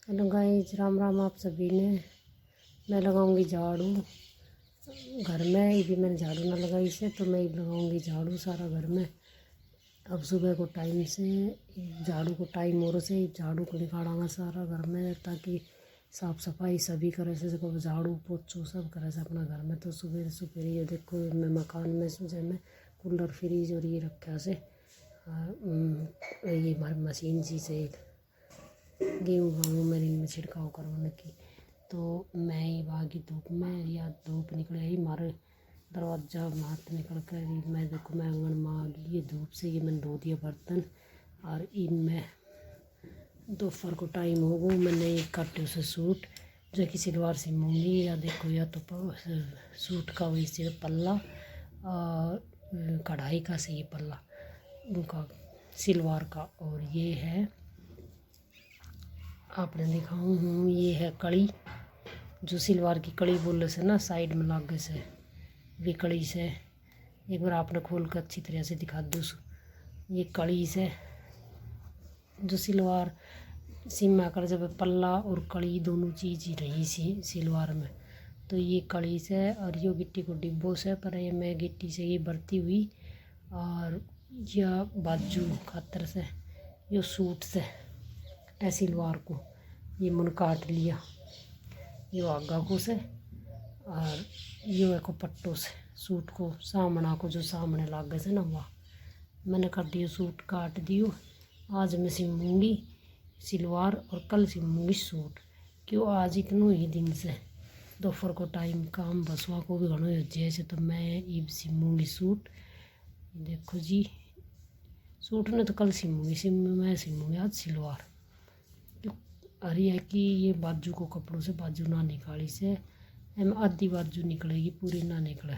Hello guys, Ram Ram आप सभी ने। मैं लगाऊंगी झाड़ू घर में। ये भी मैंने झाड़ू ना लगाई से, तो मैं लगाऊंगी झाड़ू सारा घर में। अब सुबह को टाइम से झाड़ू को टाइम और से झाड़ू को निकालांगा सारा घर में, ताकि साफ़ सफाई सभी करे से झाड़ू पोछो सब करे से अपना घर में। तो सुबह सुबह ये देखो, मैं मकान में सुबह में कूलर फ्रिज और ये रखा से ये हमारी मशीन सी से गेहूँ मेरी में छिड़काव करवाने की। तो मैं ही बागी धूप में या धूप निकले ही मारे दरवाज़ा हाथ निकल कर मैं देखो मैं आंगन में आ गई। ये धूप से ये मैंने धो दिया बर्तन, और इनमें दोपहर को टाइम हो गया। मैंने एक काटे से सूट जो कि सिलवार सिलूँगी, या देखो या तो सूट का वही से पल्ला और कढ़ाई का से ये पल्ला उनका सिलवार का। और ये है आपने दिखाऊँ हूँ, ये है कड़ी जो सिलवार की कड़ी बोले से ना साइड में लागे से भी कड़ी से। एक बार आपने खोल कर अच्छी तरह से दिखा दूँ। ये कड़ी से जो सिलवार सीमा कर जब पल्ला और कड़ी दोनों चीज़ ही रही सी सिलवार में। तो ये कड़ी से और यो गिट्टी को डिब्बों से, पर ये मैं गिट्टी से ये बरती हुई, और यह बाजू खातर से यो सूट से सिलवार को ये मुन काट लिया, यो आगा को से और यो एक पट्टों से सूट को सामना को जो सामने लागे से ना वह मैंने कर दियो सूट काट दियो। आज मैं सिलूँगी सिलवार और कल सिलूँगी सूट, क्यों आज इतनों ही दिन से दोपहर को टाइम काम बसवा को भी घणो जैसे। तो मैं ईब सिलूँगी सूट। देखो जी, सूट ने तो कल सिलूँगी मैं सिलूँगी आज सिलवार। अरे है कि ये बाजू को कपड़ों से बाजू ना निकाली से एम आधी बाजू निकलेगी, पूरी ना निकले।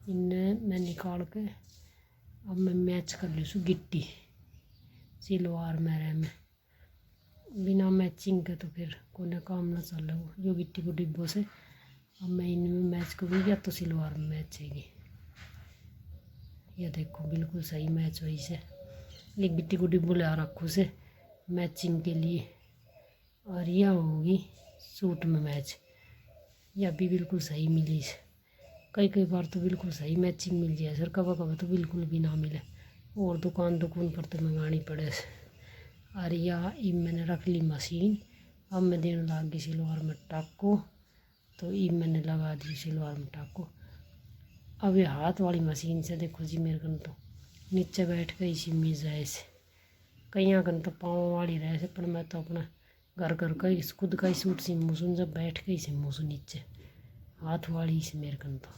इन्हें मैं निकाल के अब मैं मैच कर ली सू गिट्टी सिलवार मेरे में। बिना मैचिंग के तो फिर कोई काम ना चले। जो गिट्टी को डिब्बों से अब मैं इनमें मैच करूँगी या तो सिलवार में मैच आएगी। यह देखो बिल्कुल सही मैच वही से एक गिट्टी को डिब्बों ले रखो से मैचिंग के लिए। और यह होगी सूट में मैच, यह भी बिल्कुल सही मिली से। कई बार तो बिल्कुल सही मैचिंग मिल जाए सर, कभी कभी तो बिल्कुल भी ना मिले और दुकान पर तो मंगानी पड़े से। और यह इब मैंने रख ली मशीन। अब मैं देने लग गई सिलवार में टाको। तो इब मैंने लगा दी सिलवार में टाको। अब ये हाथ वाली मशीन से देखो जी मेरे कन तो नीचे बैठ के इसी में जाए से, कहीं कन तो पाँव वाली रहे से, पर मैं तो अपना घर का ही खुद का ही सूट सिमू सुन जब बैठ के ही सिमू सुन नीचे हाथ वाली से मेरे कन तो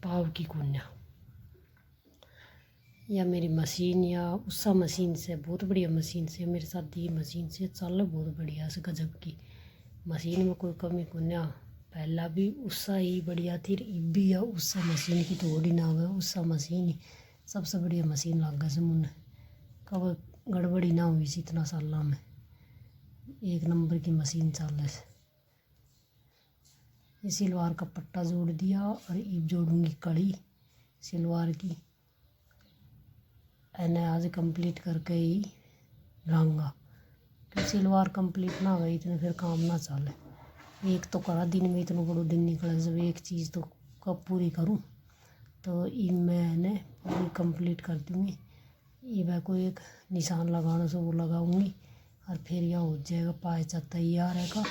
पाव की कुन्या। या मेरी मशीन या उषा मशीन से बहुत बढ़िया मशीन से मेरे साथ दी मशीन से चल बहुत बढ़िया से गजब की मशीन में कोई कमी कुन्या। पहला भी उषा ही बढ़िया थी, अब भी या उषा मशीन की तो ओडी ना हुआ। उषा मशीन ही सबसे बढ़िया मशीन लग से मुझे, कब गड़बड़ी ना हुई सी इतना साल में। एक नंबर की मशीन चल रही है। ये सिलवार का पट्टा जोड़ दिया और अब जोड़ूंगी कड़ी सिलवार की। एने आज कंप्लीट करके ही रहूँगा, क्योंकि सिलवार कंप्लीट ना गई इतने फिर काम ना चले। एक तो करा दिन में इतना बड़ा दिन निकले, जब एक चीज़ तो कब पूरी करूँ। तो इब मैंने पूरी कंप्लीट कर दूँगी। इब को एक निशान लगाना से वो लगाऊंगी, और फिर यह हो जाएगा पायचा तैयार है का।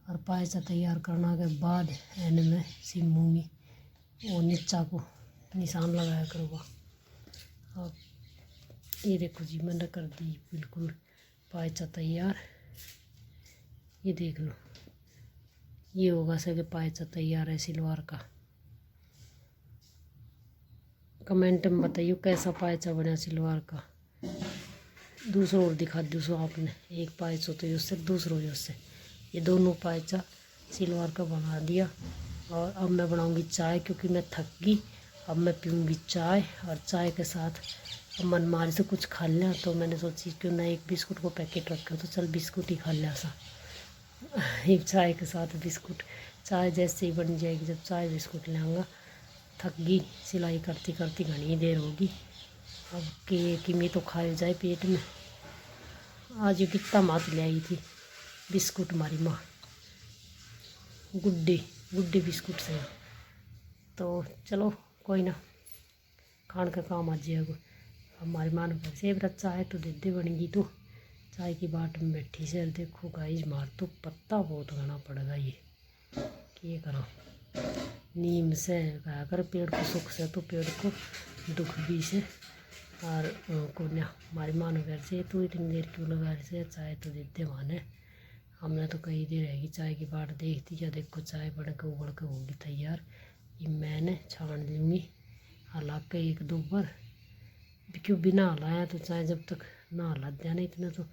और पायचा तैयार करने के बाद एन में सिमूँगी वो नीचा को निशान लगाया करूँगा। अब ये देखो जी मैंने कर दी बिल्कुल पायचा तैयार। ये देख लो, ये होगा सके पायचा तैयार है सिलवार का। कमेंट में बताइए कैसा पायचा बना सिलवार का। दूसरा और दिखा दूसरा आपने एक पायचा तो उससे दूसरों उससे ये दोनों पायचा सिलवार का बना दिया। और अब मैं बनाऊंगी चाय, क्योंकि मैं थक गई। अब मैं पीऊँगी चाय, और चाय के साथ अब मनमारी से कुछ खा लिया। तो मैंने सोची क्यों ना एक बिस्कुट को पैकेट रखा, तो चल बिस्कुट ही खा लिया सा। एक चाय के साथ बिस्कुट, चाय जैसे ही बन जाएगी जब चाय बिस्कुट लाऊंगा। थक गई सिलाई करती करती घनी देर होगी। अब कि मैं तो खाए जाए पेट में। आज ये कितना मात ले आई थी बिस्कुट हमारी माँ, गुड्डे गुड्डे बिस्कुट से। तो चलो कोई ना, खान का काम आ जाएगा। हमारी माँ ने से बरा चाय तो दे दे बनेगी। तो चाय की बाट में बैठी से देखो गाइस, मार तो पत्ता बहुत घना पड़ेगा ये, क्या करा। नीम से कहा कर पेड़ को सुख से तो पेड़ को दुख भी से। और कोन्या हमारी माँ ने घर से तो इतनी देर क्यों लगा से चाय तो देते माने। हमने तो कई देर रहेगी चाय की बाट देखती, क्या देखो चाय बन के उबल के होगी तैयार। ये मैंने छान लूँगी हला के एक दो बार, क्यों बिना हलाया तो चाय जब तक ना हला दिया नहीं इतना तो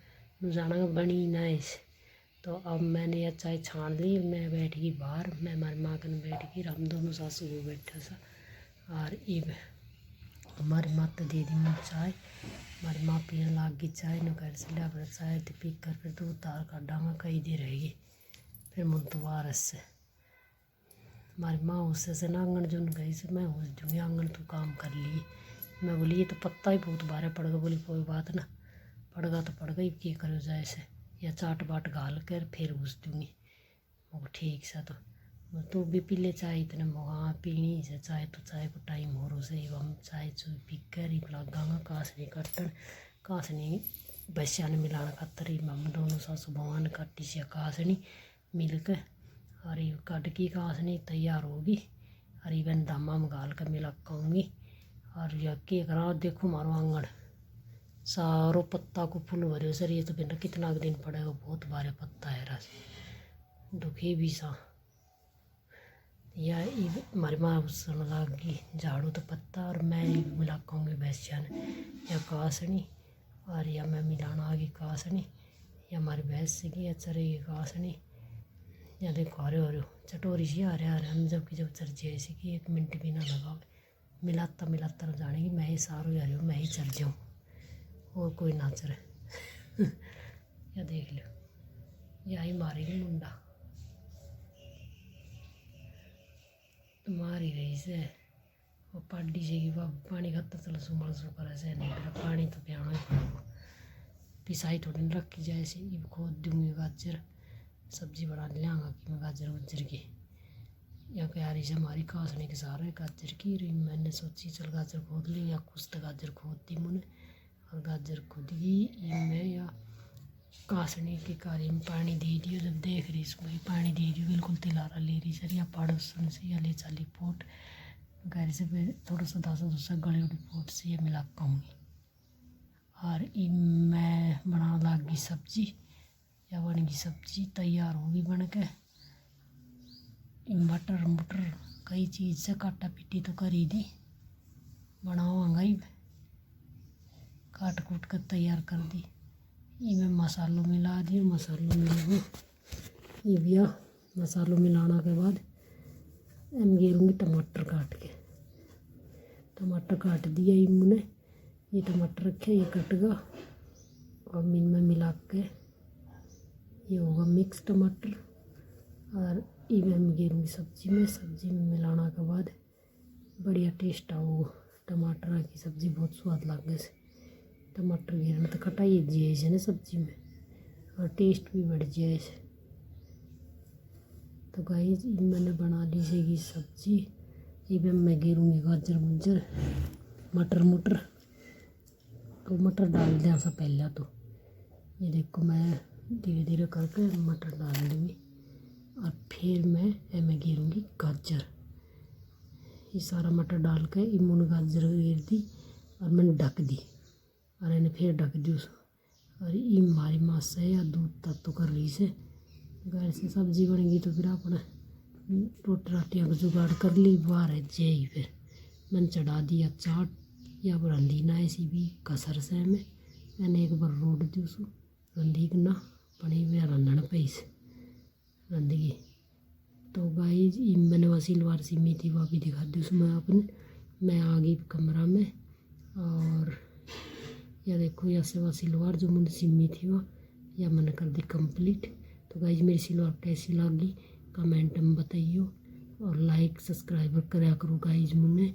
जाना बनी ना इस। तो अब मैंने यह चाय छान ली, मैं बैठ गई बाहर, मैं हमारी माँ कन बैठ गई, हम दोनों सासू वो बैठे सा। और इब हमारी माँ तो दे दी मुझे चाय, हमारी माँ पीने लाग गई चाय न घर से लिया अपना चाय तो पी कर फिर तो उतार काटाँगा कई देर रहेगी फिर मुन तो वारस से। हमारी माँ उससे से ना आंगन जो गई से मैं उस दूँगी आंगन तो काम कर लिए। मैं बोली ये तो पत्ता ही बहुत बारे पड़ेगा, बोली कोई बात ना, पड़ेगा तो पड़ेगा ही, क्या करो जाए से या चाट बाट घाल कर फिर घुस दूँगी। वो ठीक सा तो तू भी पी ले चाय, इतने हाँ पीनी से चाय तो चाय को टाइम हो रहा से हम चाय चू पी कर ही लगांगा कासनी कट्टन कासनी बच्चा ने मिलाना खातर ही हम दोनों सासू भगवान काटी से कासनी मिल के और ये कट की कासनी तैयार होगी और इवन दामा में गाल कर मिला खाऊंगी। और यह के करा देखो मारो आंगन सारो पत्ता को फूल भरे सर, ये तो बिना कितना दिन पड़ेगा, बहुत भारे पत्ता है रस दुखी भी सा। या हमारी माँ सुन लगी झाड़ू तो पत्ता और मैं मिला खाऊंगी भैंसिया ने या कासनी, और या मैं मिलाना आगे कासनी या हमारी भैंस की या चरेगी कासनी। या देखो हरे हरे चटोरी सी हरे हरे हम जबकि जब चर जाए ऐसी कि 1 मिनट भी ना लगा, मिलाता जाने की मैं ही सारो हरे मैं ही चल जाऊँ और कोई ना चरे। या देख लो यही मारेगी मुंडा मारी रही से वो पाडी से कि पानी खाता चलो सुमल सु करे से नहीं फिर पानी तो पियाना ही पड़ेगा। पिसाई थोड़ी न रखी जाए से इब खोद दूँगी गाजर सब्जी बना लियांगा कि मैं गाजर गुजर की या क्यारी से हमारी कासने के सारे गाजर की रही। मैंने सोची चल गाजर खोद ली या कुछ तो गाजर खोद दी मैंने और गाजर खुद ही मैं या कासने के कार्य में पानी दे दियो। जब देख रही इसमें पानी दे दियो बिल्कुल तिलारा ले रही सर या पड़ोसन से या ले चाली पोट घर से थोड़ा सा 10 गले उड़ी पोट से ये मिला पाऊँगी। और मैं बना लागी सब्जी या बनेगी सब्जी तैयार होगी बन के। मटर मुटर कई चीज़ से काटा पीटी तो करी दी बनाऊँगा ही काट कूट कर तैयार कर दी। ये मैं मसालों मिला दी मसालों मिला ये भी मसालों मिलाना के बाद मैं घेरूँगी टमाटर काट के। टमाटर काट दिया इन्होंने ये टमाटर रखे ये कट गया और इनमें मिला के ये होगा मिक्स टमाटर। और ये मैं घेरूँगी सब्जी में मिलाना के बाद बढ़िया टेस्ट आओ। टमाटर की सब्ज़ी बहुत स्वाद लगे से टमाटर घेरना तो खटाई जाए ना सब्जी में और टेस्ट भी बढ़ जाए। तो गाइस मैंने बना ली सेगी सब्जी। ये मैं घेरूँगी गाजर गुजर मटर मुटर तो मटर डाल दें सा पहले। तो ये देखो मैं धीरे धीरे करके मटर डाल दूँगी और फिर मैं घेरूँगी गाजर। ये सारा मटर डाल के इमून गाजर घेर दी और मैंने ढक दी और इन्हें फिर ढक दी उसको। और ये हमारी माँ से या दूध तक तो कर रही से घर से सब्जी बनेगी तो फिर अपने रोटी राटियाँ का जुगाड़ कर ली बाहर है जे। फिर मैंने चढ़ा दिया चाट या रंधी ना ऐसी भी कसर से मैंने एक बार रोट दी उसको रंधी ना पड़ी हुई रंधन पे से रंधगी। तो गाइस मैंने वह सिलवार सिमी थी वह भी दिखा दी उसमें अपने। मैं आ गई कमरा में और या देखो ऐसे वह सिलवार जो मुझे सिमी थी वह या मैंने कर दी कंप्लीट। तो गाइस मेरी सिलवार कैसी लगी कमेंट में बताइए और लाइक सब्सक्राइब करा करो गाइस। मुझे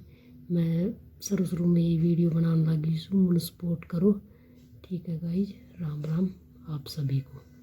मैं शुरू में ये वीडियो बनाने लगी मुझे सपोर्ट करो ठीक है गाइस। राम राम। आप सभी को।